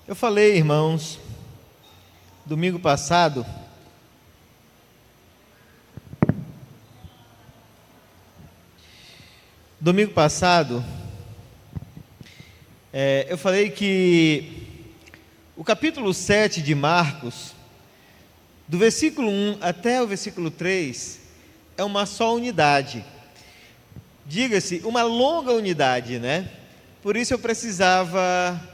Eu falei, irmãos, domingo passado, eu falei que o capítulo 7 de Marcos, do versículo 1 até o versículo 3, é uma só unidade. Diga-se, uma longa unidade, né? Por isso eu precisava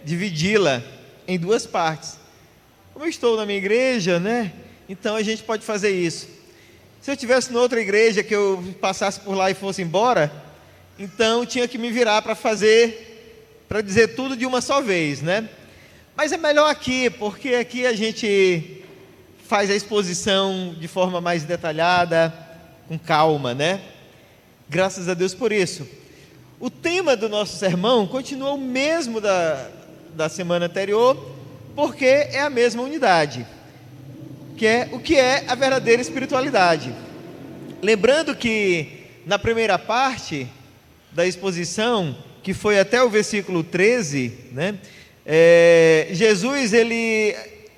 dividi-la em duas partes. Como eu estou na minha igreja, né? Então a gente pode fazer isso. Se eu estivesse em outra igreja que eu passasse por lá e fosse embora, então tinha que me virar para dizer tudo de uma só vez, né? Mas é melhor aqui, porque aqui a gente faz a exposição de forma mais detalhada, com calma, né? Graças a Deus por isso. O tema do nosso sermão continua o mesmo da semana anterior, porque é a mesma unidade, que é o que é a verdadeira espiritualidade. Lembrando que na primeira parte da exposição, que foi até o versículo 13, né? Jesus, ele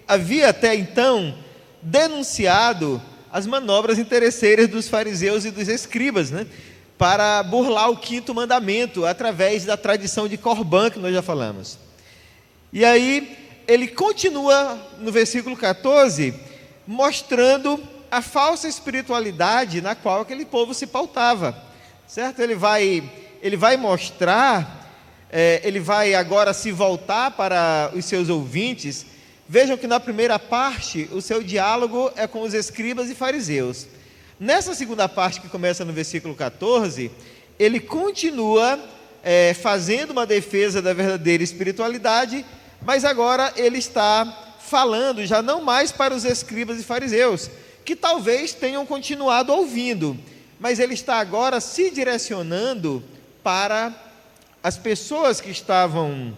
havia até então denunciado as manobras interesseiras dos fariseus e dos escribas, né? Para burlar o quinto mandamento, através da tradição de Corban, que nós já falamos. E aí, ele continua no versículo 14, mostrando a falsa espiritualidade na qual aquele povo se pautava, certo? Ele vai mostrar, ele vai agora se voltar para os seus ouvintes. Vejam que na primeira parte, o seu diálogo é com os escribas e fariseus. Nessa segunda parte, que começa no versículo 14, ele continua fazendo uma defesa da verdadeira espiritualidade, mas agora ele está falando já não mais para os escribas e fariseus, que talvez tenham continuado ouvindo, mas ele está agora se direcionando para as pessoas que estavam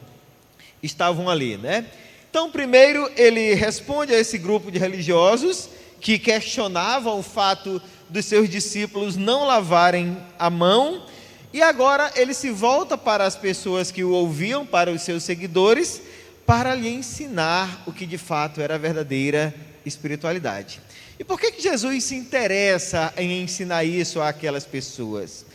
ali, né? Então, primeiro ele responde a esse grupo de religiosos que questionavam o fato dos seus discípulos não lavarem a mão, e agora ele se volta para as pessoas que o ouviam, para os seus seguidores, para lhe ensinar o que de fato era a verdadeira espiritualidade. E por que Jesus se interessa em ensinar isso àquelas pessoas?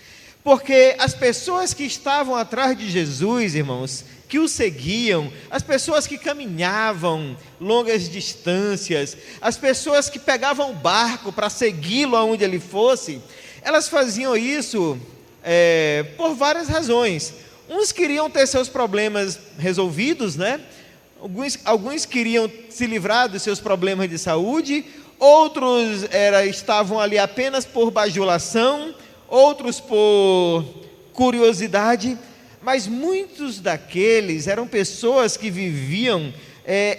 Porque as pessoas que estavam atrás de Jesus, irmãos, que o seguiam, as pessoas que caminhavam longas distâncias, as pessoas que pegavam o barco para segui-lo aonde ele fosse, elas faziam isso por várias razões. Uns queriam ter seus problemas resolvidos, né? Alguns queriam se livrar dos seus problemas de saúde, outros estavam ali apenas por bajulação, outros por curiosidade, mas muitos daqueles eram pessoas que viviam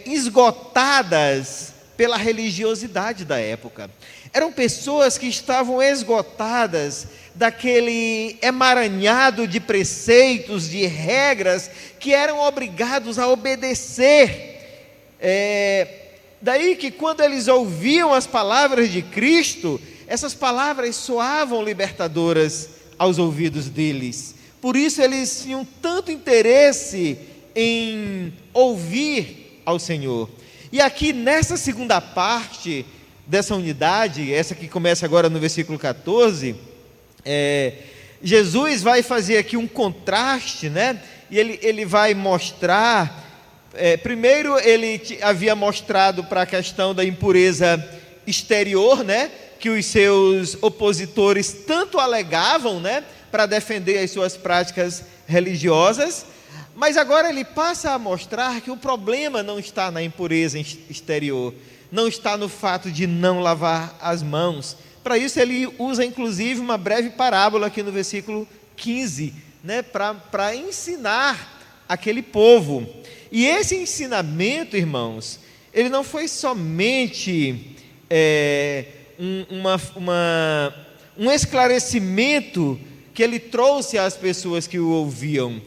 esgotadas pela religiosidade da época. Eram pessoas que estavam esgotadas daquele emaranhado de preceitos, de regras, que eram obrigados a obedecer. Daí que quando eles ouviam as palavras de Cristo, essas palavras soavam libertadoras aos ouvidos deles. Por isso eles tinham tanto interesse em ouvir ao Senhor. E aqui nessa segunda parte dessa unidade, essa que começa agora no versículo 14, Jesus vai fazer aqui um contraste, né? E ele vai mostrar, primeiro ele havia mostrado para a questão da impureza exterior, né? Que os seus opositores tanto alegavam, né? Para defender as suas práticas religiosas, mas agora ele passa a mostrar que o problema não está na impureza exterior, não está no fato de não lavar as mãos. Para isso ele usa inclusive uma breve parábola aqui no versículo 15, né, para ensinar aquele povo. E esse ensinamento, irmãos, ele não foi somente um esclarecimento que ele trouxe às pessoas que o ouviam,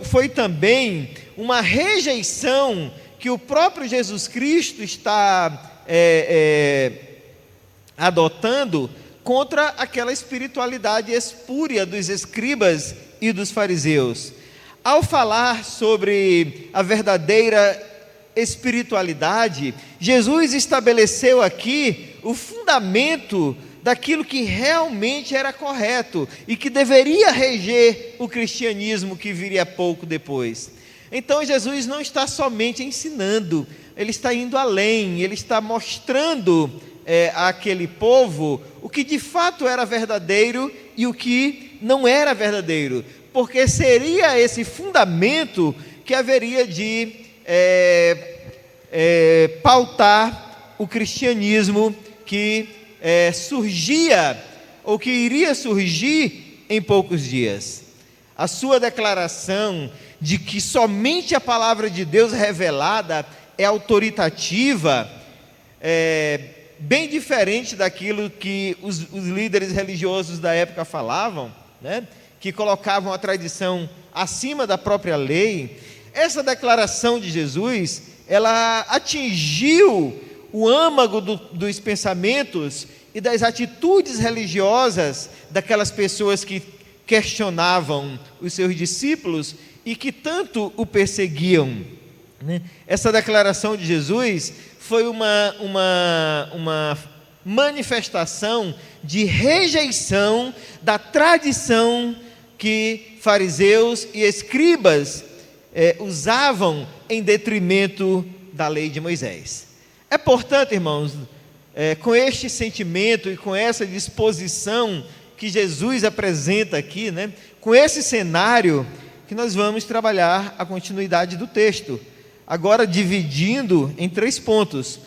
foi também uma rejeição que o próprio Jesus Cristo está adotando contra aquela espiritualidade espúria dos escribas e dos fariseus. Ao falar sobre a verdadeira espiritualidade, Jesus estabeleceu aqui o fundamento daquilo que realmente era correto e que deveria reger o cristianismo que viria pouco depois. Então Jesus não está somente ensinando, ele está indo além, ele está mostrando àquele povo o que de fato era verdadeiro e o que não era verdadeiro, porque seria esse fundamento que haveria de pautar o cristianismo que surgia, ou que iria surgir em poucos dias. A sua declaração de que somente a palavra de Deus revelada é autoritativa, bem diferente daquilo que os líderes religiosos da época falavam, né? Que colocavam a tradição acima da própria lei. Essa declaração de Jesus, ela atingiu o âmago dos pensamentos e das atitudes religiosas daquelas pessoas que questionavam os seus discípulos e que tanto o perseguiam, né? Essa declaração de Jesus foi uma manifestação de rejeição da tradição que fariseus e escribas usavam em detrimento da lei de Moisés. É portanto, irmãos, com este sentimento e com essa disposição que Jesus apresenta aqui, né, com esse cenário, que nós vamos trabalhar a continuidade do texto, agora dividindo em 3 pontos.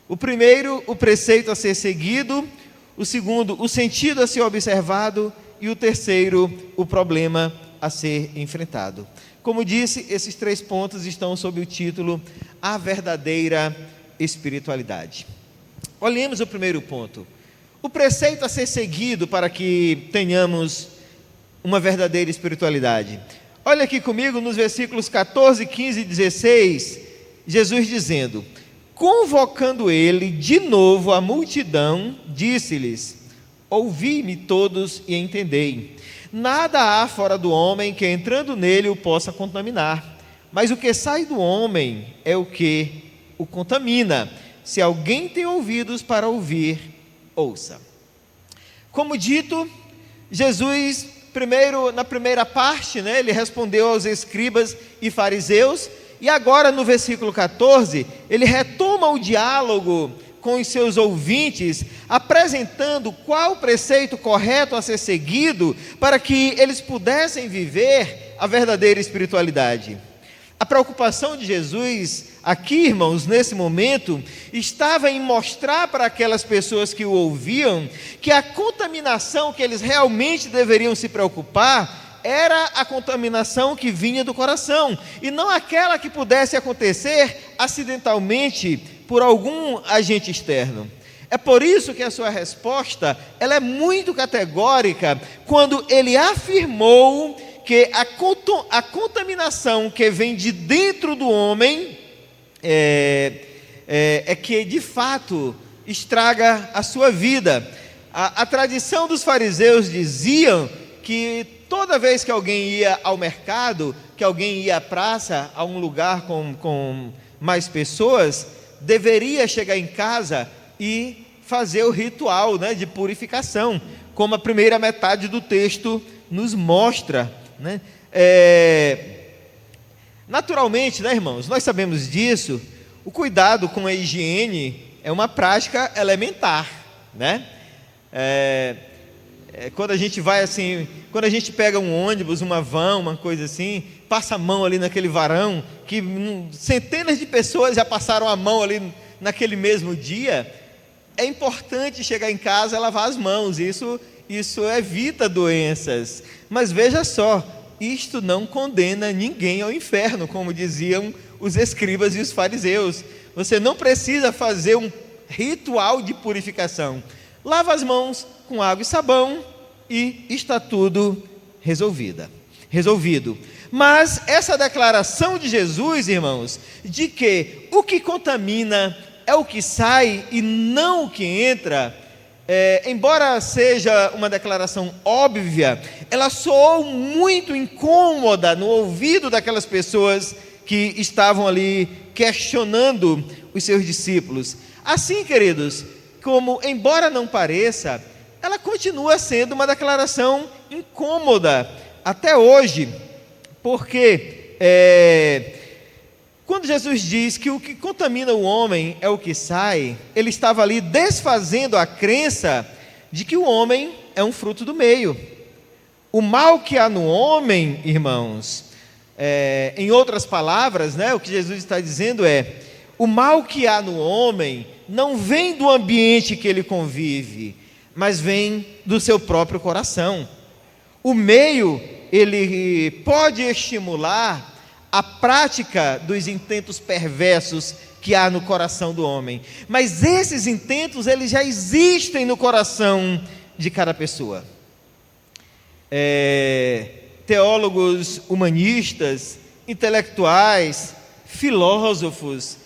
O primeiro, o preceito a ser seguido; o segundo, o sentido a ser observado; e o terceiro, o problema a ser enfrentado. Como disse, esses 3 pontos estão sob o título A Verdadeira Espiritualidade. Olhemos o primeiro ponto. O preceito a ser seguido para que tenhamos uma verdadeira espiritualidade. Olha aqui comigo nos versículos 14, 15 e 16, Jesus dizendo: convocando ele de novo a multidão, disse-lhes: ouvi-me todos e entendei. Nada há fora do homem que entrando nele o possa contaminar, mas o que sai do homem é o que o contamina. Se alguém tem ouvidos para ouvir, ouça. Como dito, Jesus, na primeira parte, né, ele respondeu aos escribas e fariseus, e agora no versículo 14, ele retoma o diálogo com os seus ouvintes, apresentando qual o preceito correto a ser seguido para que eles pudessem viver a verdadeira espiritualidade. A preocupação de Jesus aqui, irmãos, nesse momento, estava em mostrar para aquelas pessoas que o ouviam que a contaminação que eles realmente deveriam se preocupar era a contaminação que vinha do coração, e não aquela que pudesse acontecer acidentalmente por algum agente externo. É por isso que a sua resposta, ela é muito categórica, quando ele afirmou que a contaminação que vem de dentro do homem é que de fato estraga a sua vida. A tradição dos fariseus diziam que toda vez que alguém ia ao mercado, que alguém ia à praça, a um lugar com mais pessoas, deveria chegar em casa e fazer o ritual, né, de purificação, como a primeira metade do texto nos mostra, né? Naturalmente, né, irmãos, nós sabemos disso, o cuidado com a higiene é uma prática elementar, né? Quando a gente vai assim, quando a gente pega um ônibus, uma van, uma coisa assim, passa a mão ali naquele varão, que centenas de pessoas já passaram a mão ali naquele mesmo dia, é importante chegar em casa e lavar as mãos, isso evita doenças. Mas veja só, isto não condena ninguém ao inferno, como diziam os escribas e os fariseus. Você não precisa fazer um ritual de purificação. Lava as mãos com água e sabão e está tudo resolvido. Mas essa declaração de Jesus, irmãos, de que o que contamina é o que sai e não o que entra, embora seja uma declaração óbvia, ela soou muito incômoda no ouvido daquelas pessoas que estavam ali questionando os seus discípulos. Assim, queridos, como embora não pareça, ela continua sendo uma declaração incômoda até hoje, porque quando Jesus diz que o que contamina o homem é o que sai, ele estava ali desfazendo a crença de que o homem é um fruto do meio. O mal que há no homem, irmãos, em outras palavras, o que Jesus está dizendo o mal que há no homem não vem do ambiente que ele convive, mas vem do seu próprio coração. O meio, ele pode estimular a prática dos intentos perversos que há no coração do homem, mas esses intentos, eles já existem no coração de cada pessoa. Teólogos humanistas, intelectuais, filósofos,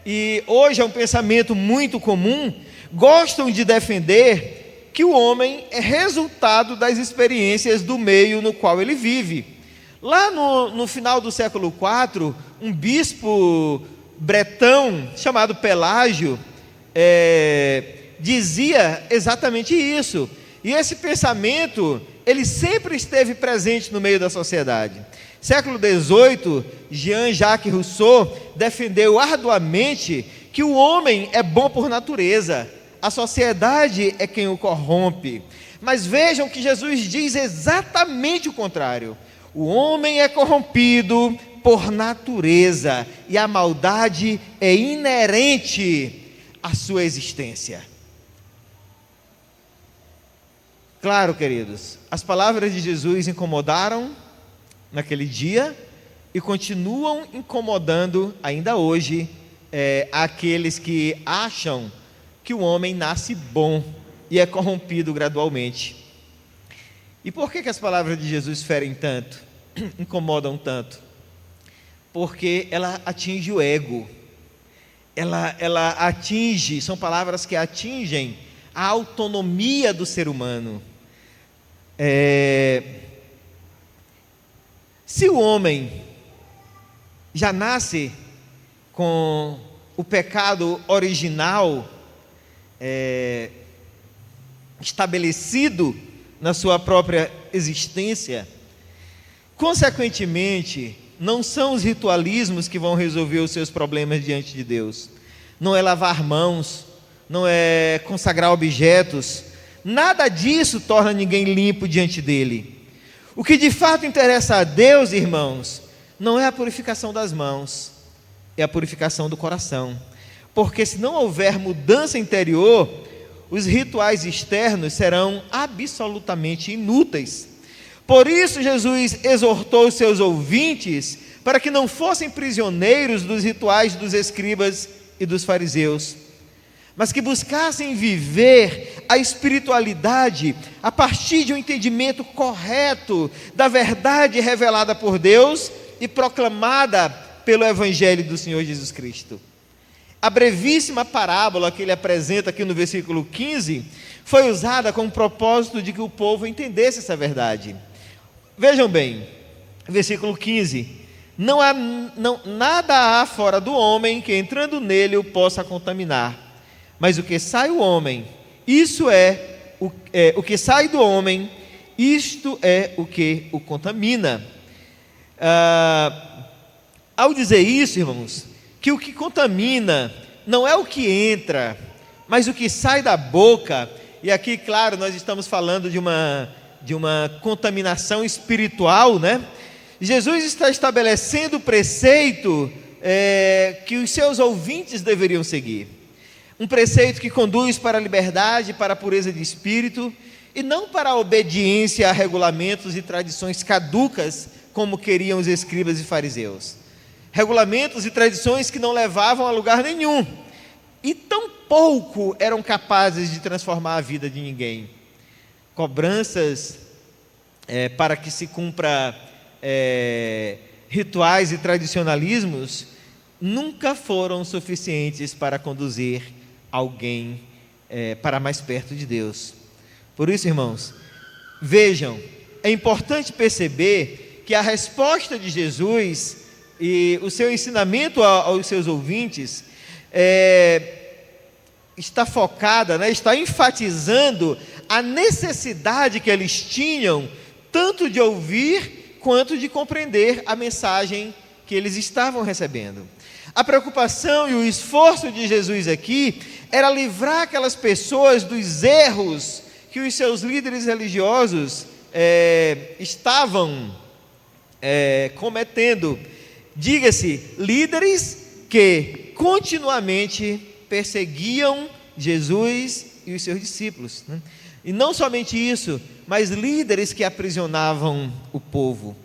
e hoje é um pensamento muito comum, gostam de defender que o homem é resultado das experiências do meio no qual ele vive. Lá no final do século IV, um bispo bretão chamado Pelágio dizia exatamente isso. E esse pensamento, ele sempre esteve presente no meio da sociedade. Século XVIII, Jean-Jacques Rousseau defendeu arduamente que o homem é bom por natureza, a sociedade é quem o corrompe. Mas vejam que Jesus diz exatamente o contrário. O homem é corrompido por natureza e a maldade é inerente à sua existência. Claro, queridos, as palavras de Jesus incomodaram naquele dia e continuam incomodando ainda hoje aqueles que acham que o homem nasce bom e é corrompido gradualmente. E por que as palavras de Jesus ferem tanto, incomodam tanto? Porque ela atinge o ego, ela atinge, são palavras que atingem a autonomia do ser humano. Se o homem já nasce com o pecado original estabelecido na sua própria existência, consequentemente, não são os ritualismos que vão resolver os seus problemas diante de Deus, não é lavar mãos, não é consagrar objetos, nada disso torna ninguém limpo diante dele. O que de fato interessa a Deus, irmãos, não é a purificação das mãos, é a purificação do coração, porque se não houver mudança interior, os rituais externos serão absolutamente inúteis. Por isso Jesus exortou os seus ouvintes para que não fossem prisioneiros dos rituais dos escribas e dos fariseus, mas que buscassem viver a espiritualidade a partir de um entendimento correto da verdade revelada por Deus e proclamada pelo Evangelho do Senhor Jesus Cristo. A brevíssima parábola que ele apresenta aqui no versículo 15 foi usada com o propósito de que o povo entendesse essa verdade. Vejam bem, versículo 15: nada há fora do homem que entrando nele o possa contaminar, mas o que sai do homem, o que sai do homem, isto é o que o contamina. Ao dizer isso, irmãos, que o que contamina não é o que entra, mas o que sai da boca, e aqui, claro, nós estamos falando de uma contaminação espiritual, Jesus está estabelecendo o preceito que os seus ouvintes deveriam seguir, um preceito que conduz para a liberdade, para a pureza de espírito, e não para a obediência a regulamentos e tradições caducas, como queriam os escribas e fariseus. Regulamentos e tradições que não levavam a lugar nenhum, e tão pouco eram capazes de transformar a vida de ninguém. Cobranças para que se cumpra rituais e tradicionalismos nunca foram suficientes para conduzir alguém para mais perto de Deus. Por isso, irmãos, vejam, é importante perceber que a resposta de Jesus e o seu ensinamento aos seus ouvintes está focada, está enfatizando a necessidade que eles tinham tanto de ouvir quanto de compreender a mensagem que eles estavam recebendo. A preocupação e o esforço de Jesus aqui era livrar aquelas pessoas dos erros que os seus líderes religiosos estavam cometendo. Diga-se, líderes que continuamente perseguiam Jesus e os seus discípulos, né? E não somente isso, mas líderes que aprisionavam o povo.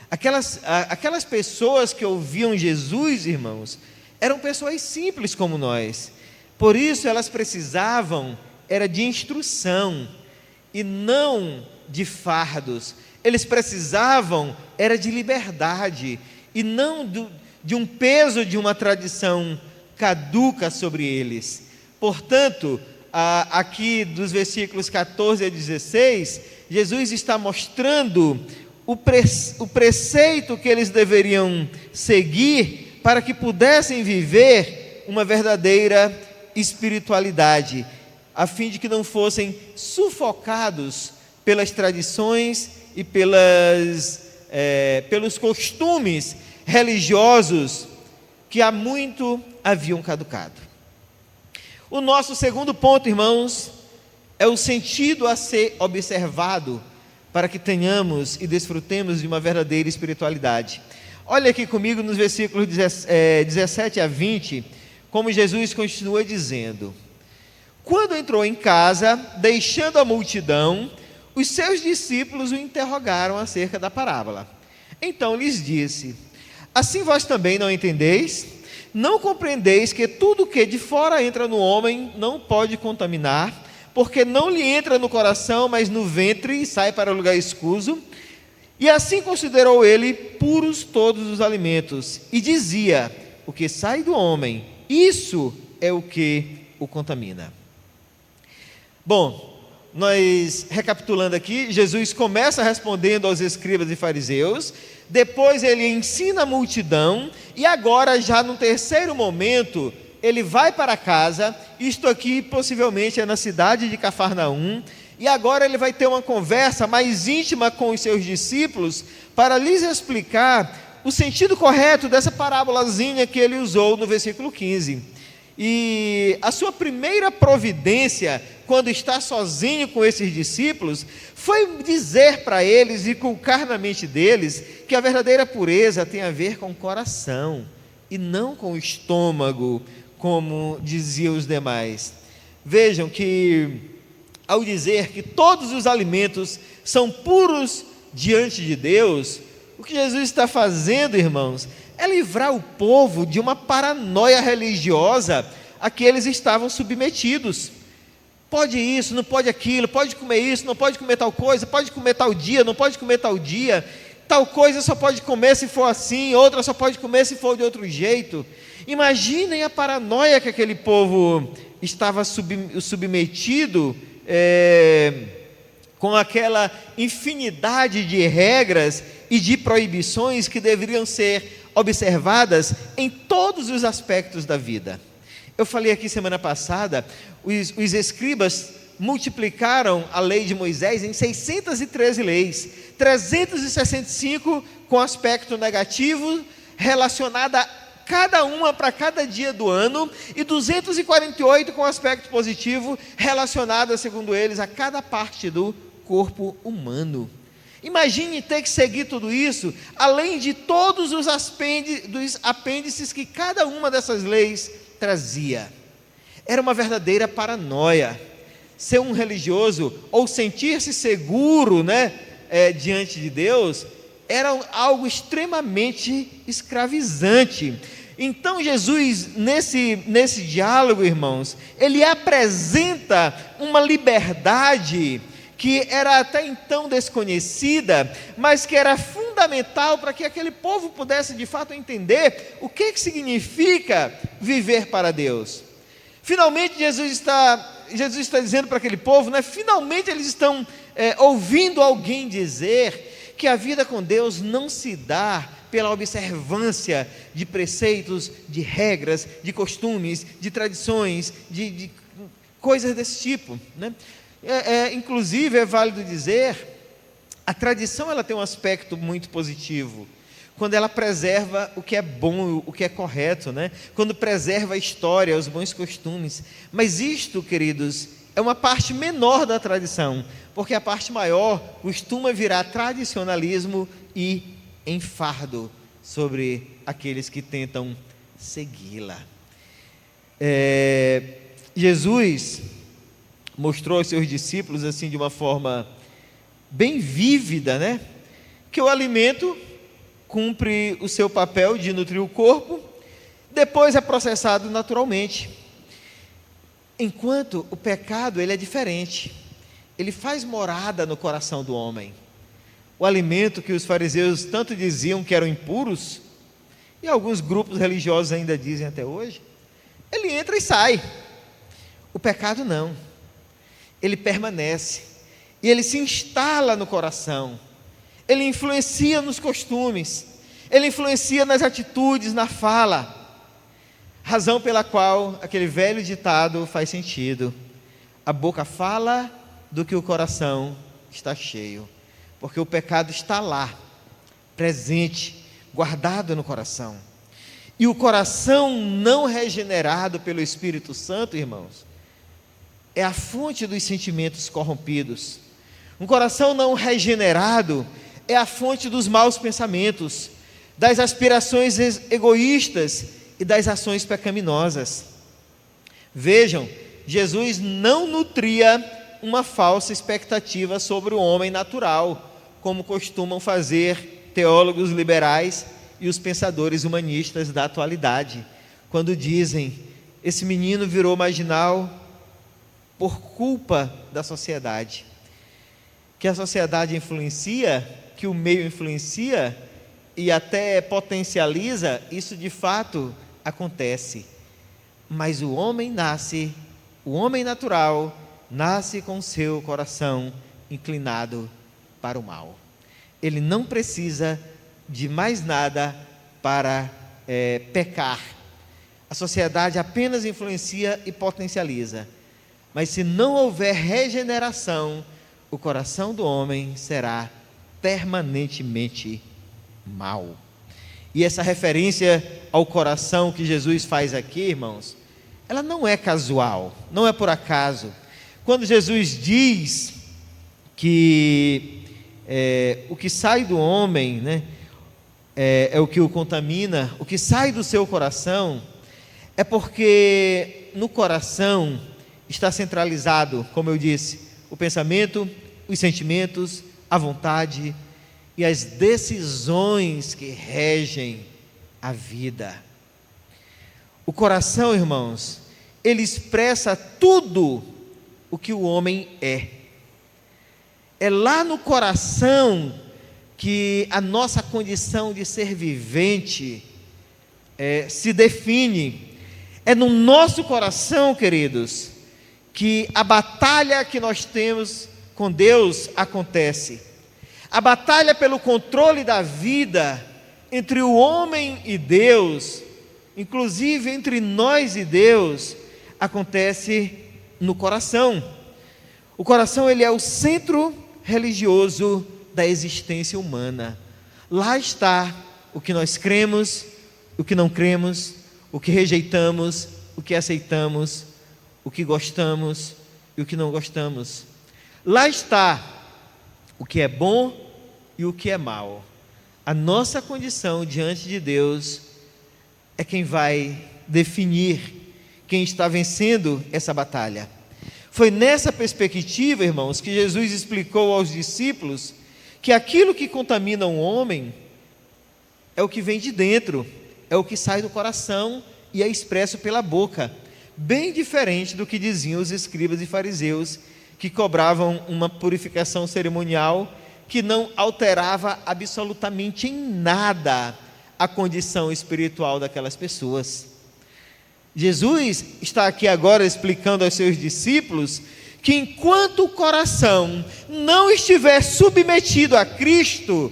Aquelas pessoas que ouviam Jesus, irmãos, eram pessoas simples como nós. Por isso elas precisavam de instrução e não de fardos. Eles precisavam de liberdade e não de um peso de uma tradição caduca sobre eles. Portanto, aqui dos versículos 14 a 16, Jesus está mostrando o preceito que eles deveriam seguir para que pudessem viver uma verdadeira espiritualidade, a fim de que não fossem sufocados pelas tradições e pelos costumes religiosos que há muito haviam caducado. O nosso segundo ponto, irmãos, é o sentido a ser observado para que tenhamos e desfrutemos de uma verdadeira espiritualidade. Olha aqui comigo nos versículos 17 a 20, como Jesus continua dizendo: quando entrou em casa, deixando a multidão, os seus discípulos o interrogaram acerca da parábola. Então lhes disse: assim vós também não entendeis? Não compreendeis que tudo que de fora entra no homem não pode contaminar, porque não lhe entra no coração, mas no ventre e sai para o lugar escuso? E assim considerou ele puros todos os alimentos, e dizia: o que sai do homem, isso é o que o contamina. Bom, nós recapitulando aqui, Jesus começa respondendo aos escribas e fariseus, depois ele ensina a multidão, e agora já no terceiro momento, ele vai para casa. Isto aqui possivelmente é na cidade de Cafarnaum, e agora ele vai ter uma conversa mais íntima com os seus discípulos, para lhes explicar o sentido correto dessa parábolazinha que ele usou no versículo 15. E a sua primeira providência, quando está sozinho com esses discípulos, foi dizer para eles e inculcar na mente deles que a verdadeira pureza tem a ver com o coração e não com o estômago, como diziam os demais. Vejam que, ao dizer que todos os alimentos são puros diante de Deus, o que Jesus está fazendo, irmãos, é livrar o povo de uma paranoia religiosa a que eles estavam submetidos. Pode isso, não pode aquilo, pode comer isso, não pode comer tal coisa, pode comer tal dia, não pode comer tal dia, tal coisa só pode comer se for assim, outra só pode comer se for de outro jeito. Imaginem a paranoia que aquele povo estava submetido, com aquela infinidade de regras e de proibições que deveriam ser observadas em todos os aspectos da vida. Eu falei aqui semana passada, os escribas multiplicaram a lei de Moisés em 613 leis, 365 com aspecto negativo, relacionada cada uma para cada dia do ano, e 248 com aspecto positivo, relacionada, segundo eles, a cada parte do corpo humano. Imagine ter que seguir tudo isso, além de todos os apêndices que cada uma dessas leis trazia. Era uma verdadeira paranoia. Ser um religioso, ou sentir-se seguro, diante de Deus, era algo extremamente escravizante. Então Jesus, nesse diálogo, irmãos, ele apresenta uma liberdade que era até então desconhecida, mas que era fundamental para que aquele povo pudesse de fato entender o que significa viver para Deus. Finalmente Jesus está Jesus está dizendo para aquele povo, né, finalmente eles estão ouvindo alguém dizer que a vida com Deus não se dá pela observância de preceitos, de regras, de costumes, de tradições, de coisas desse tipo, né? Inclusive é válido dizer, a tradição ela tem um aspecto muito positivo, quando ela preserva o que é bom, o que é correto, né? Quando preserva a história, os bons costumes. Mas isto, queridos, é uma parte menor da tradição, porque a parte maior costuma virar tradicionalismo e enfardo sobre aqueles que tentam segui-la. Jesus mostrou aos seus discípulos, assim, de uma forma bem vívida, né, que o alimento cumpre o seu papel de nutrir o corpo, depois é processado naturalmente. Enquanto o pecado, ele é diferente, ele faz morada no coração do homem. O alimento que os fariseus tanto diziam que eram impuros, e alguns grupos religiosos ainda dizem até hoje, ele entra e sai. O pecado não, ele permanece, e ele se instala no coração, ele influencia nos costumes, ele influencia nas atitudes, na fala, razão pela qual aquele velho ditado faz sentido: a boca fala do que o coração está cheio, porque o pecado está lá, presente, guardado no coração. E o coração não regenerado pelo Espírito Santo, irmãos, é a fonte dos sentimentos corrompidos. Um coração não regenerado é a fonte dos maus pensamentos, das aspirações egoístas e das ações pecaminosas. Vejam, Jesus não nutria uma falsa expectativa sobre o homem natural, como costumam fazer teólogos liberais e os pensadores humanistas da atualidade, quando dizem: esse menino virou marginal por culpa da sociedade. Que a sociedade influencia, que o meio influencia e até potencializa, isso de fato acontece. Mas o homem natural, nasce com seu coração inclinado para o mal. Ele não precisa de mais nada para pecar. A sociedade apenas influencia e potencializa. Mas se não houver regeneração, o coração do homem será permanentemente mau. E essa referência ao coração que Jesus faz aqui, irmãos, ela não é casual, não é por acaso. Quando Jesus diz que o que sai do homem, né, é o que o contamina, o que sai do seu coração, é porque no coração está centralizado, como eu disse, o pensamento, os sentimentos, a vontade e as decisões que regem a vida. O coração, irmãos, ele expressa tudo o que o homem é. É lá no coração que a nossa condição de ser vivente se define. É no nosso coração, queridos, que a batalha que nós temos com Deus acontece. A batalha pelo controle da vida entre o homem e Deus, inclusive entre nós e Deus, acontece no coração. O coração, ele é o centro religioso da existência humana. Lá está o que nós cremos, o que não cremos, o que rejeitamos, o que aceitamos, o que gostamos e o que não gostamos. Lá está o que é bom e o que é mal. A nossa condição diante de Deus é quem vai definir quem está vencendo essa batalha. Foi nessa perspectiva, irmãos, que Jesus explicou aos discípulos que aquilo que contamina um homem é o que vem de dentro, é o que sai do coração e é expresso pela boca, bem diferente do que diziam os escribas e fariseus, que cobravam uma purificação cerimonial que não alterava absolutamente em nada a condição espiritual daquelas pessoas. Jesus está aqui agora explicando aos seus discípulos que enquanto o coração não estiver submetido a Cristo,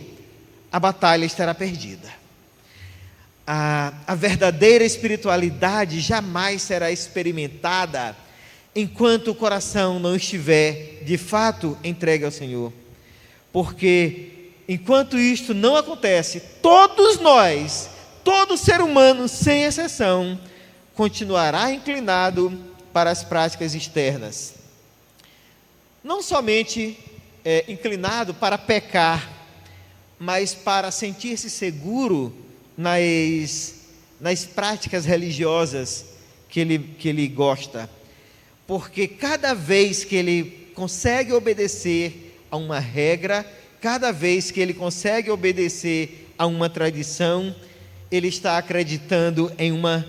a batalha estará perdida. A verdadeira espiritualidade jamais será experimentada enquanto o coração não estiver de fato entregue ao Senhor. Porque enquanto isto não acontece, todos nós, todo ser humano, sem exceção, continuará inclinado para as práticas externas. Não somente inclinado para pecar, mas para sentir-se seguro nas práticas religiosas que ele gosta. Porque cada vez que ele consegue obedecer a uma regra, cada vez que ele consegue obedecer a uma tradição, ele está acreditando em uma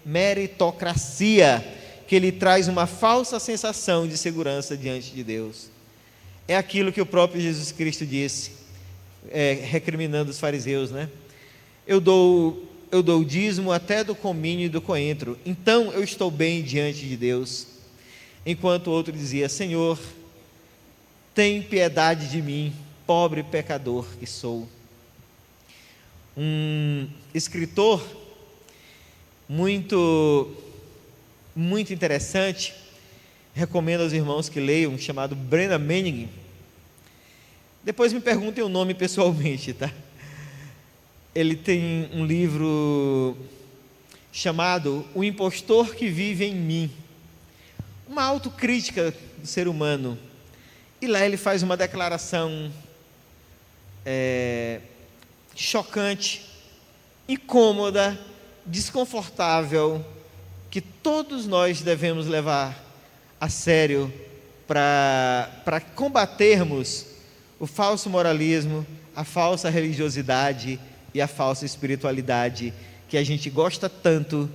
meritocracia, que lhe traz uma falsa sensação de segurança diante de Deus. É aquilo que o próprio Jesus Cristo disse, recriminando os fariseus, né? Eu dou o dízimo até do cominho e do coentro, então eu estou bem diante de Deus. Enquanto o outro dizia: Senhor, tem piedade de mim, pobre pecador que sou. Um escritor muito interessante, recomendo aos irmãos que leiam, chamado Brennan Manning. Depois me perguntem o nome pessoalmente, tá? Ele tem um livro chamado O Impostor que Vive em Mim, uma autocrítica do ser humano. E lá ele faz uma declaração chocante, incômoda, desconfortável, que todos nós devemos levar a sério para combatermos o falso moralismo, a falsa religiosidade e a falsa espiritualidade que a gente gosta tanto,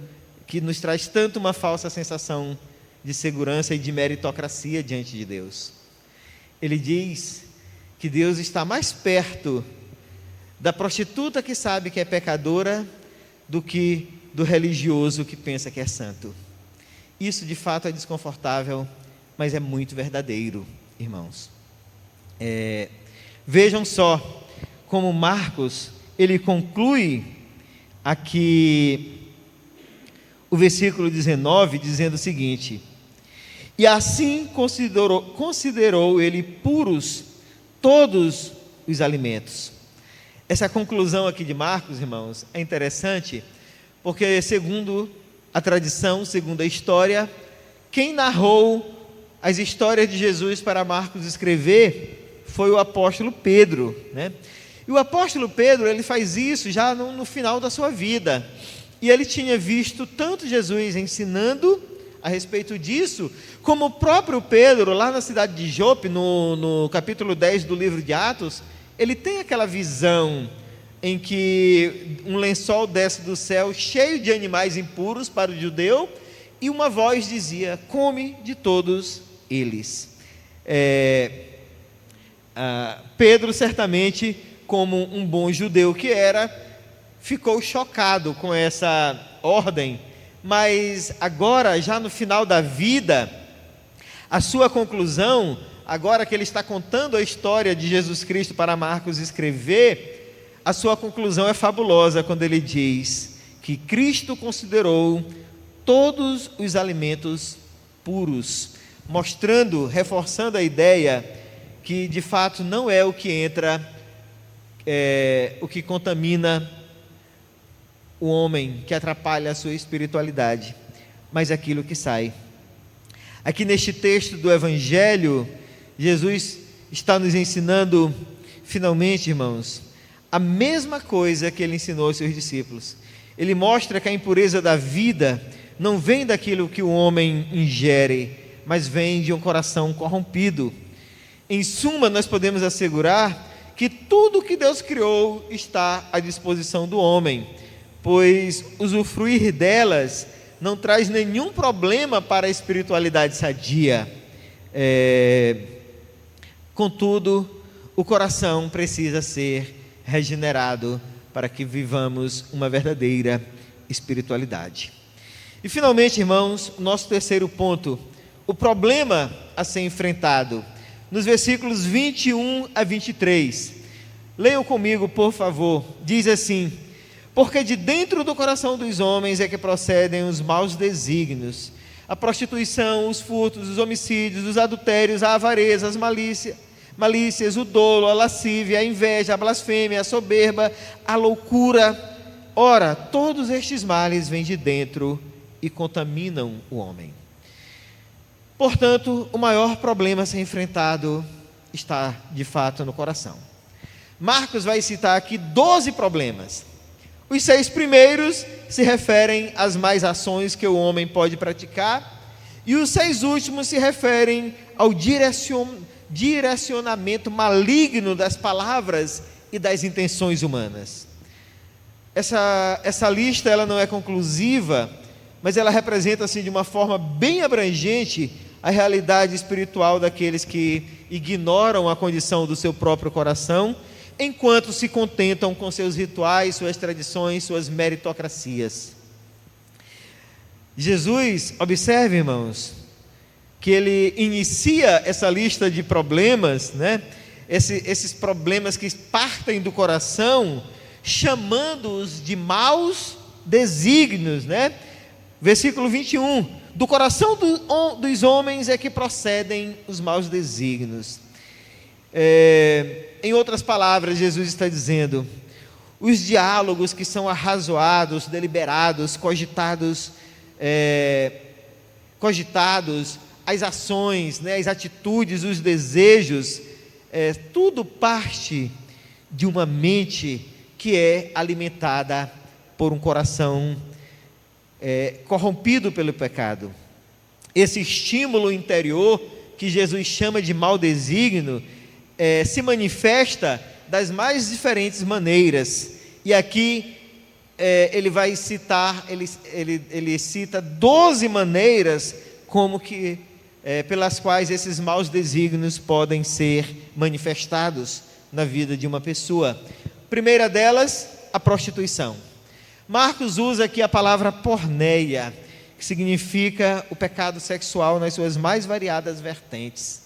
que nos traz tanto uma falsa sensação de segurança e de meritocracia diante de Deus. Ele diz que Deus está mais perto da prostituta que sabe que é pecadora do que do religioso que pensa que é santo. Isso de fato é desconfortável, mas é muito verdadeiro, irmãos. Vejam só como Marcos, ele conclui aqui o versículo 19, dizendo o seguinte: e assim considerou ele puros todos os alimentos. Essa conclusão aqui de Marcos, irmãos, é interessante, porque segundo a tradição, segundo a história, quem narrou as histórias de Jesus para Marcos escrever foi o apóstolo Pedro, né? E o apóstolo Pedro, ele faz isso já no final da sua vida, e ele tinha visto tanto Jesus ensinando a respeito disso, como o próprio Pedro, lá na cidade de Jope, no capítulo 10 do livro de Atos, ele tem aquela visão em que um lençol desce do céu cheio de animais impuros para o judeu, e uma voz dizia: come de todos eles. Pedro, certamente, como um bom judeu que era, ficou chocado com essa ordem, mas agora, já no final da vida, a sua conclusão, agora que ele está contando a história de Jesus Cristo para Marcos escrever, a sua conclusão é fabulosa quando ele diz que Cristo considerou todos os alimentos puros, mostrando, reforçando a ideia que de fato não é o que entra, o que contamina o homem, que atrapalha a sua espiritualidade, mas aquilo que sai. Aqui neste texto do Evangelho, Jesus está nos ensinando, finalmente, irmãos, a mesma coisa que ele ensinou aos seus discípulos. Ele mostra que a impureza da vida não vem daquilo que o homem ingere, mas vem de um coração corrompido. Em suma, nós podemos assegurar que tudo que Deus criou está à disposição do homem, pois usufruir delas não traz nenhum problema para a espiritualidade sadia. Contudo, o coração precisa ser regenerado para que vivamos uma verdadeira espiritualidade. E finalmente, irmãos, nosso terceiro ponto, o problema a ser enfrentado, nos versículos 21 a 23. Leiam comigo, por favor. Diz assim: porque de dentro do coração dos homens é que procedem os maus desígnios, a prostituição, os furtos, os homicídios, os adultérios, a avareza, as malícias, o dolo, a lascívia, a inveja, a blasfêmia, a soberba, a loucura. Ora, todos estes males vêm de dentro e contaminam o homem. Portanto, o maior problema a ser enfrentado está, de fato, no coração. Marcos vai citar aqui 12 problemas. Os 6 primeiros se referem às más ações que o homem pode praticar, e os 6 últimos se referem ao direcionamento maligno das palavras e das intenções humanas. Essa lista ela não é conclusiva, mas ela representa assim, de uma forma bem abrangente a realidade espiritual daqueles que ignoram a condição do seu próprio coração, enquanto se contentam com seus rituais, suas tradições, suas meritocracias. Jesus, observe, irmãos, que ele inicia essa lista de problemas, né? Esses problemas que partem do coração, chamando-os de maus desígnios, né? Versículo 21, do coração dos homens é que procedem os maus desígnios. Em outras palavras, Jesus está dizendo, os diálogos que são arrazoados, deliberados, cogitados, as ações, né, as atitudes, os desejos, tudo parte de uma mente que é alimentada por um coração corrompido pelo pecado. Esse estímulo interior, que Jesus chama de mau desígnio, se manifesta das mais diferentes maneiras. E aqui ele vai citar, ele cita 12 maneiras como que pelas quais esses maus desígnios podem ser manifestados na vida de uma pessoa. Primeira delas, a prostituição. Marcos usa aqui a palavra porneia, que significa o pecado sexual nas suas mais variadas vertentes.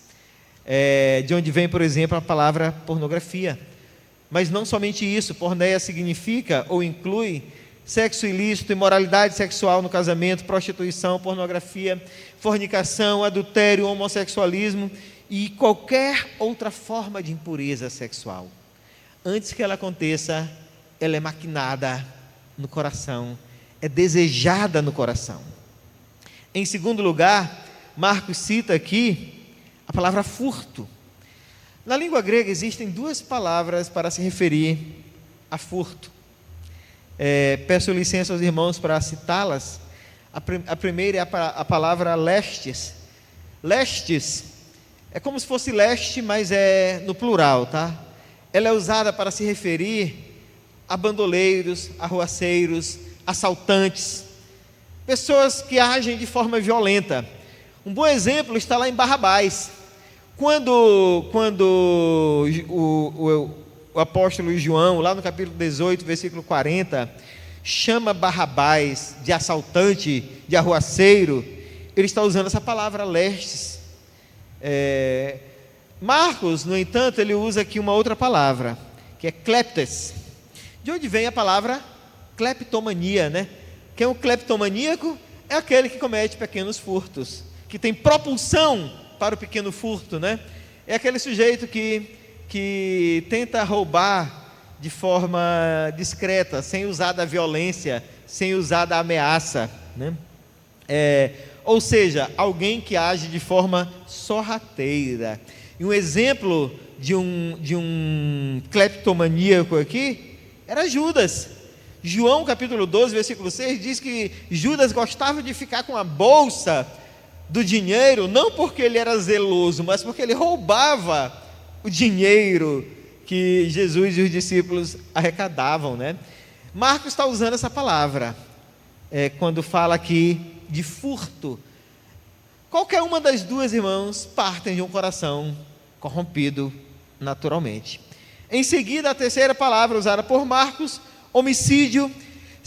De onde vem, por exemplo, a palavra pornografia. Mas não somente isso, porneia significa ou inclui sexo ilícito, imoralidade sexual no casamento, prostituição, pornografia, fornicação, adultério, homossexualismo e qualquer outra forma de impureza sexual. Antes que ela aconteça, ela é maquinada no coração, é desejada no coração. Em segundo lugar, Marcos cita aqui a palavra furto. Na língua grega existem 2 palavras para se referir a furto. Peço licença aos irmãos para citá-las. A primeira é a palavra lestes. Lestes é como se fosse leste, mas é no plural, tá? Ela é usada para se referir a bandoleiros, arruaceiros, assaltantes, pessoas que agem de forma violenta. Um bom exemplo está lá em Barrabás. Quando o apóstolo João, lá no capítulo 18, versículo 40, chama Barrabás de assaltante, de arruaceiro, ele está usando essa palavra lestes. Marcos, no entanto, ele usa aqui uma outra palavra, que é kleptes, de onde vem a palavra cleptomania, né? Quem é um cleptomaníaco? É aquele que comete pequenos furtos, que tem propulsão para o pequeno furto, né? É aquele sujeito que tenta roubar de forma discreta, sem usar da violência, sem usar da ameaça, né? Ou seja, alguém que age de forma sorrateira. E um exemplo de um cleptomaníaco aqui era Judas. João capítulo 12, versículo 6 diz que Judas gostava de ficar com a bolsa do dinheiro, não porque ele era zeloso, mas porque ele roubava o dinheiro que Jesus e os discípulos arrecadavam, né? Marcos está usando essa palavra quando fala aqui de furto. Qualquer uma das 2, irmãos, partem de um coração corrompido naturalmente. Em seguida, a terceira palavra usada por Marcos, homicídio,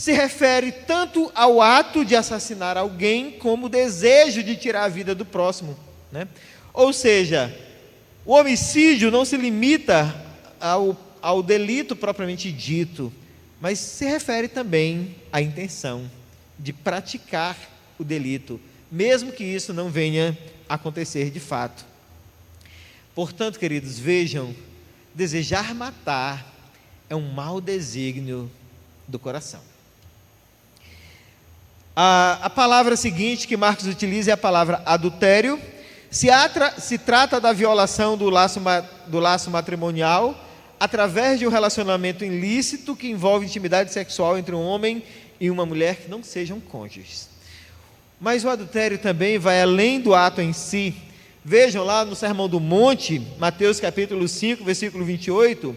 se refere tanto ao ato de assassinar alguém, como o desejo de tirar a vida do próximo, né? Ou seja, o homicídio não se limita ao delito propriamente dito, mas se refere também à intenção de praticar o delito, mesmo que isso não venha a acontecer de fato. Portanto, queridos, vejam, desejar matar é um mau desígnio do coração. A palavra seguinte que Marcos utiliza é a palavra adultério. Se trata da violação do laço matrimonial através de um relacionamento ilícito que envolve intimidade sexual entre um homem e uma mulher que não sejam cônjuges. Mas o adultério também vai além do ato em si. Vejam lá no Sermão do Monte, Mateus capítulo 5, versículo 28,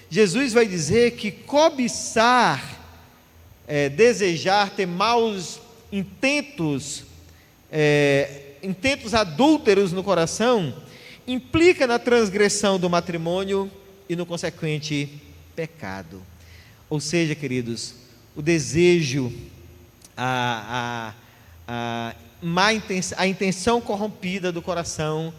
Jesus vai dizer que cobiçar, desejar, ter maus intentos, intentos adúlteros no coração, implica na transgressão do matrimônio e no consequente pecado. Ou seja, queridos, o desejo, a intenção corrompida do coração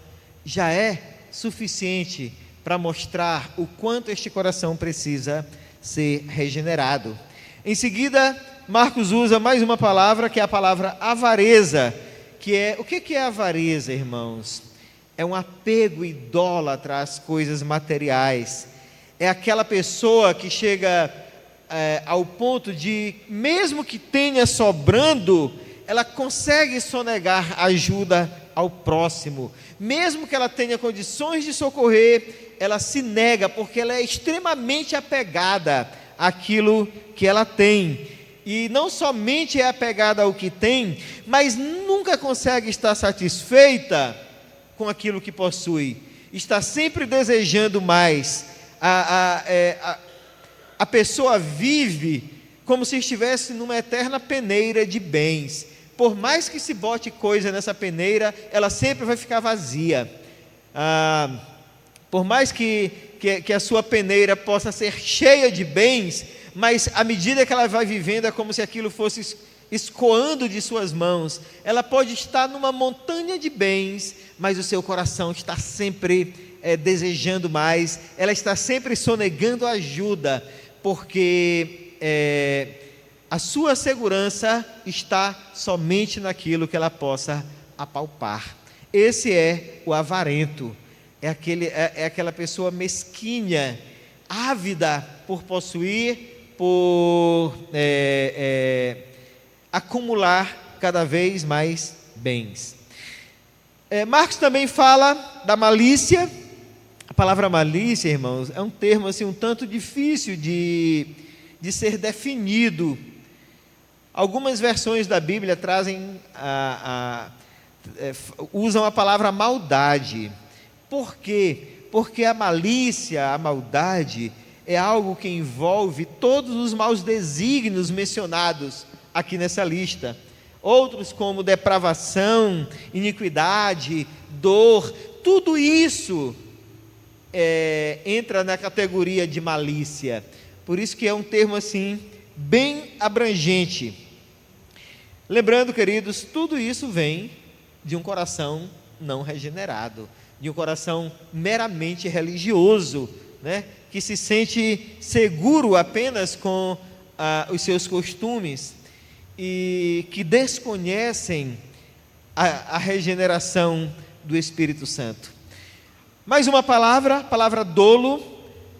já é suficiente para mostrar o quanto este coração precisa ser regenerado. Em seguida, Marcos usa mais uma palavra, que é a palavra avareza, o que é avareza, irmãos? É um apego idólatra às coisas materiais. É aquela pessoa que chega ao ponto de, mesmo que tenha sobrando, ela consegue sonegar ajuda ao próximo. Mesmo que ela tenha condições de socorrer, ela se nega, porque ela é extremamente apegada àquilo que ela tem. E não somente é apegada ao que tem, mas nunca consegue estar satisfeita com aquilo que possui. Está sempre desejando mais. A pessoa vive como se estivesse numa eterna peneira de bens. Por mais que se bote coisa nessa peneira, ela sempre vai ficar vazia. Por mais que a sua peneira possa ser cheia de bens, mas à medida que ela vai vivendo, é como se aquilo fosse escoando de suas mãos. Ela pode estar numa montanha de bens, mas o seu coração está sempre desejando mais, ela está sempre sonegando ajuda, porque a sua segurança está somente naquilo que ela possa apalpar. Esse é o avarento, é aquela pessoa mesquinha, ávida por possuir, por acumular cada vez mais bens. Marcos também fala da malícia. A palavra malícia, irmãos, é um termo assim, um tanto difícil de ser definido. Algumas versões da Bíblia trazem usam a palavra maldade. Por quê? Porque a malícia, a maldade, é algo que envolve todos os maus desígnios mencionados aqui nessa lista. Outros como depravação, iniquidade, dor, tudo isso entra na categoria de malícia. Por isso que é um termo assim, bem abrangente. Lembrando, queridos, tudo isso vem de um coração não regenerado, de um coração meramente religioso, né? Que se sente seguro apenas com os seus costumes e que desconhecem a regeneração do Espírito Santo. Mais uma palavra, a palavra dolo.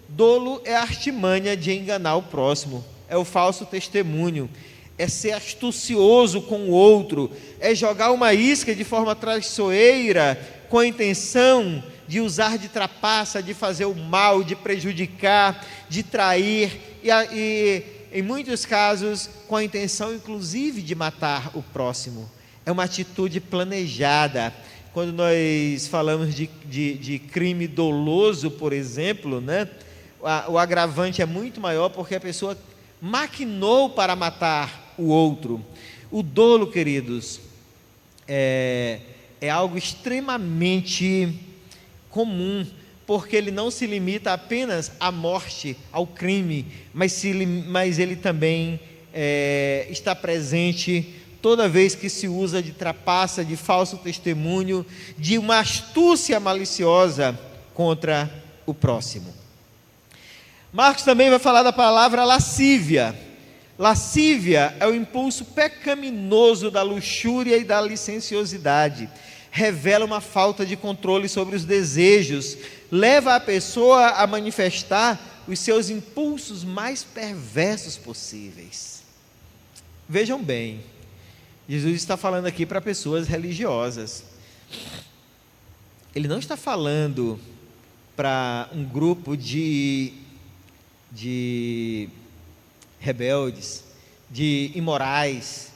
Dolo é a artimanha de enganar o próximo, é o falso testemunho, é ser astucioso com o outro, é jogar uma isca de forma traiçoeira, com a intenção de usar de trapaça, de fazer o mal, de prejudicar, de trair, e em muitos casos com a intenção inclusive de matar o próximo. É uma atitude planejada. Quando nós falamos de crime doloso, por exemplo, né, o agravante é muito maior, porque a pessoa maquinou para matar o outro. O dolo, queridos, é algo extremamente comum, porque ele não se limita apenas à morte, ao crime, mas ele também está presente toda vez que se usa de trapaça, de falso testemunho, de uma astúcia maliciosa contra o próximo. Marcos também vai falar da palavra lascívia. Lascívia é o impulso pecaminoso da luxúria e da licenciosidade. Revela uma falta de controle sobre os desejos, leva a pessoa a manifestar os seus impulsos mais perversos possíveis. Vejam bem, Jesus está falando aqui para pessoas religiosas. Ele não está falando para um grupo de rebeldes, de imorais,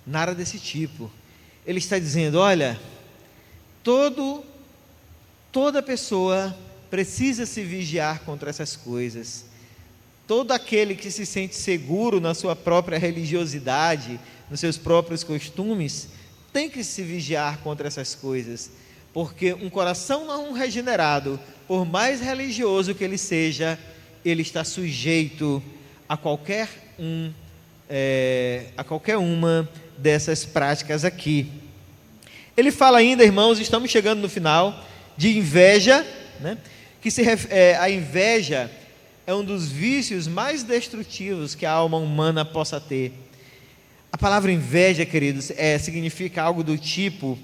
nada desse tipo. Ele está dizendo: olha, toda pessoa precisa se vigiar contra essas coisas. Todo aquele que se sente seguro na sua própria religiosidade, nos seus próprios costumes, tem que se vigiar contra essas coisas, porque um coração não regenerado, por mais religioso que ele seja, ele está sujeito a qualquer uma dessas práticas aqui. Ele fala ainda, irmãos, estamos chegando no final, de inveja, né? A inveja é um dos vícios mais destrutivos que a alma humana possa ter. A palavra inveja, queridos, significa algo do tipo,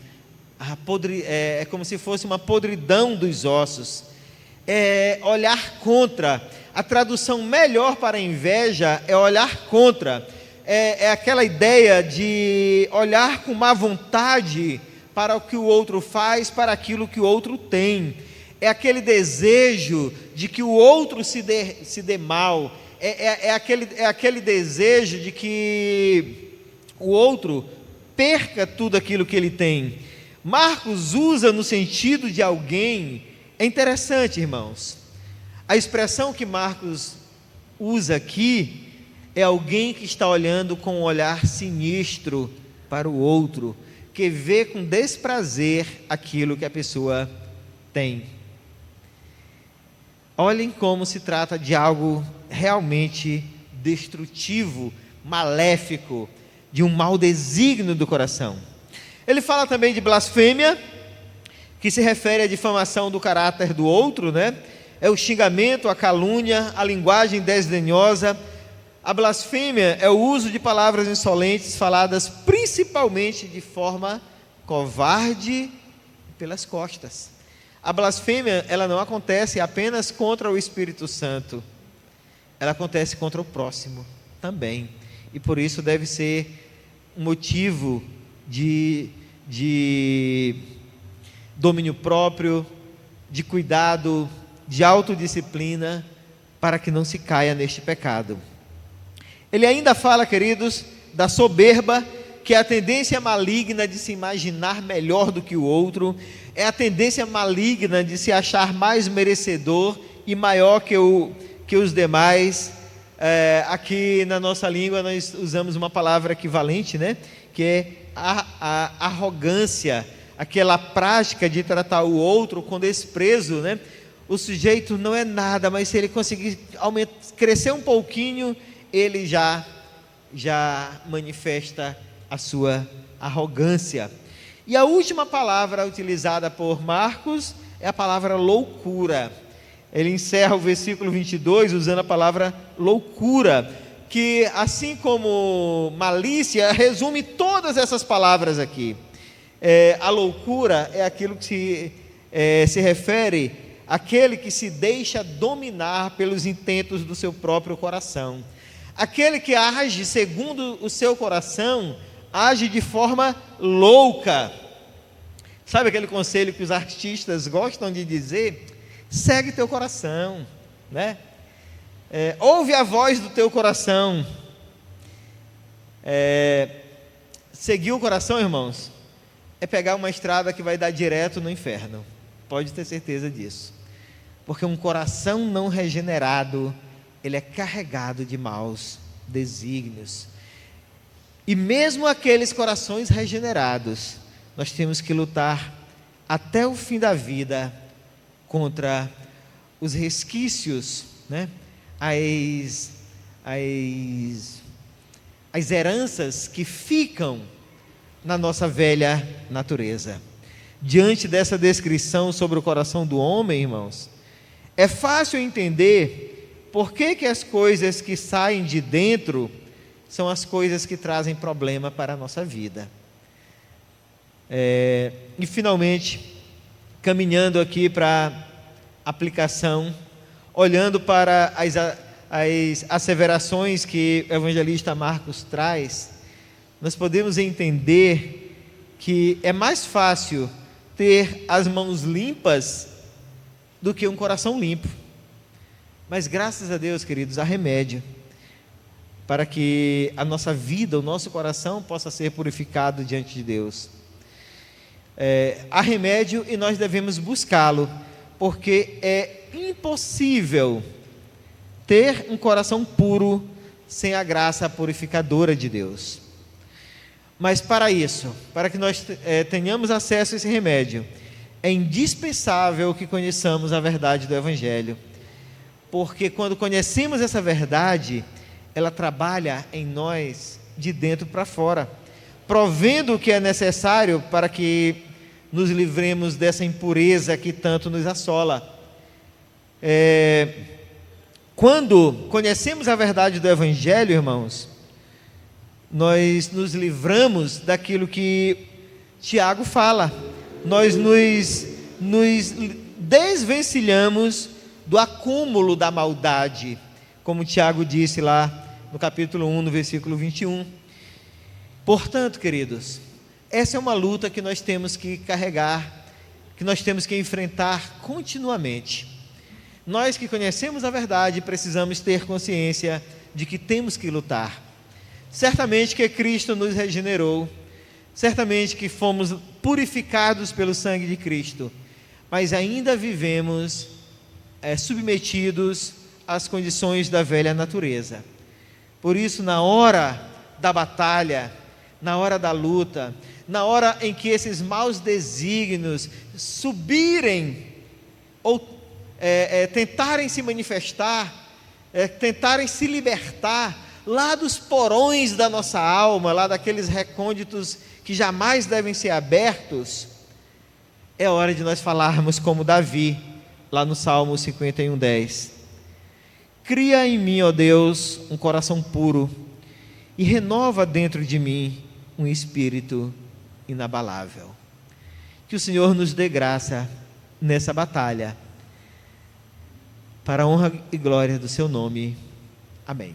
é como se fosse uma podridão dos ossos, olhar contra. A tradução melhor para a inveja é olhar contra, é aquela ideia de olhar com má vontade para o que o outro faz, para aquilo que o outro tem, é aquele desejo de que o outro se dê mal, é aquele desejo de que o outro perca tudo aquilo que ele tem. Marcos usa no sentido de alguém, é interessante, irmãos, a expressão que Marcos usa aqui é alguém que está olhando com um olhar sinistro para o outro, que vê com desprazer aquilo que a pessoa tem. Olhem como se trata de algo realmente destrutivo, maléfico, de um mau desígnio do coração. Ele fala também de blasfêmia, que se refere à difamação do caráter do outro, né? É o xingamento, a calúnia, a linguagem desdenhosa. A blasfêmia é o uso de palavras insolentes faladas principalmente de forma covarde pelas costas. A blasfêmia, ela não acontece apenas contra o Espírito Santo, ela acontece contra o próximo também, e por isso deve ser um motivo de domínio próprio, de cuidado, de autodisciplina, para que não se caia neste pecado. Ele ainda fala, queridos, da soberba, que é a tendência maligna de se imaginar melhor do que o outro, é a tendência maligna de se achar mais merecedor e maior que os demais. Aqui na nossa língua nós usamos uma palavra equivalente, né? Que é a arrogância, aquela prática de tratar o outro com desprezo, né? O sujeito não é nada, mas se ele conseguir crescer um pouquinho, ele já manifesta a sua arrogância. E a última palavra utilizada por Marcos é a palavra loucura. Ele encerra o versículo 22 usando a palavra loucura, que assim como malícia, resume todas essas palavras aqui. A loucura é aquilo que se refere àquele que se deixa dominar pelos intentos do seu próprio coração. Aquele que age segundo o seu coração, age de forma louca. Sabe aquele conselho que os artistas gostam de dizer? Segue teu coração, né? Ouve a voz do teu coração. Seguir o coração, irmãos, é pegar uma estrada que vai dar direto no inferno. Pode ter certeza disso. Porque um coração não regenerado, ele é carregado de maus desígnios. E mesmo aqueles corações regenerados, nós temos que lutar até o fim da vida contra os resquícios, né? as heranças que ficam na nossa velha natureza. Diante dessa descrição sobre o coração do homem, irmãos, é fácil entender por que as coisas que saem de dentro são as coisas que trazem problema para a nossa vida. E finalmente, caminhando aqui para a aplicação, olhando para as asseverações que o evangelista Marcos traz, nós podemos entender que é mais fácil ter as mãos limpas do que um coração limpo. Mas graças a Deus, queridos, há remédio para que a nossa vida, o nosso coração possa ser purificado diante de Deus. Há remédio e nós devemos buscá-lo, porque é impossível ter um coração puro sem a graça purificadora de Deus. Mas para isso, para que nós tenhamos acesso a esse remédio, é indispensável que conheçamos a verdade do Evangelho, porque quando conhecemos essa verdade, ela trabalha em nós de dentro para fora, provendo o que é necessário para que nos livremos dessa impureza que tanto nos assola. Quando conhecemos a verdade do Evangelho, irmãos, nós nos livramos daquilo que Tiago fala, nós nos desvencilhamos do acúmulo da maldade, como Tiago disse lá no capítulo 1, no versículo 21. Portanto, queridos, essa é uma luta que nós temos que carregar, que nós temos que enfrentar continuamente. Nós que conhecemos a verdade, precisamos ter consciência de que temos que lutar. Certamente que Cristo nos regenerou, certamente que fomos purificados pelo sangue de Cristo, mas ainda vivemos submetidos às condições da velha natureza. Por isso, na hora da batalha, na hora da luta, na hora em que esses maus desígnios subirem ou tentarem se manifestar, tentarem se libertar lá dos porões da nossa alma, lá daqueles recônditos que jamais devem ser abertos, é hora de nós falarmos como Davi, lá no Salmo 51:10. Cria em mim, ó Deus, um coração puro e renova dentro de mim um espírito inabalável. Que o Senhor nos dê graça nessa batalha, para a honra e glória do seu nome. Amém.